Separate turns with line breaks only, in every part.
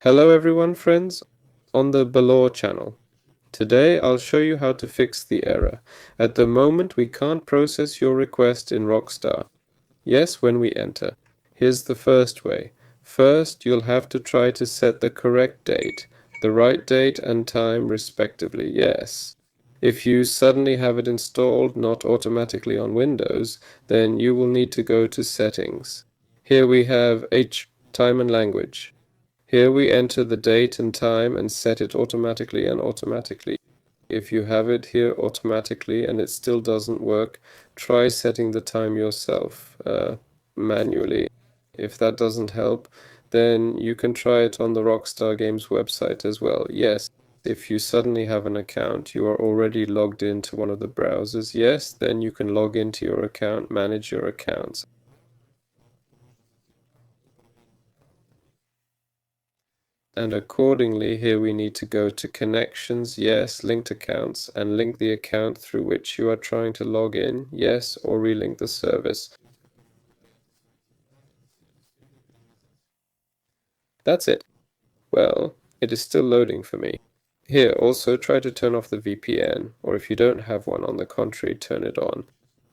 Hello everyone, friends, on the Below channel. Today I'll show you how to fix the error. At the moment we can't process your request in Rockstar. Yes, when we enter. Here's the first way. First, you'll have to try to set the correct date, the right date and time respectively, yes. If you suddenly have it installed not automatically on Windows, then you will need to go to Settings. Here we have Time and Language. Here we enter the date and time and set it automatically and automatically. If you have it here automatically and it still doesn't work, try setting the time yourself manually. If that doesn't help, then you can try it on the Rockstar Games website as well. Yes, if you suddenly have an account, you are already logged into one of the browsers. Yes, then you can log into your account, manage your accounts. And accordingly, here we need to go to connections, yes, linked accounts, and link the account through which you are trying to log in, yes, or relink the service. That's it. Well, it is still loading for me. Here, also try to turn off the VPN, or if you don't have one, on the contrary, turn it on.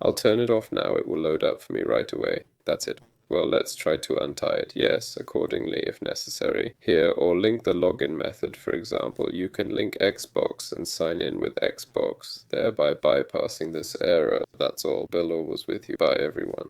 I'll turn it off now, it will load up for me right away. That's it. Well, let's try to untie it. Yes, accordingly, if necessary. Here, or link the login method, for example. You can link Xbox and sign in with Xbox, thereby bypassing this error. That's all. Billo was with you. Bye, everyone.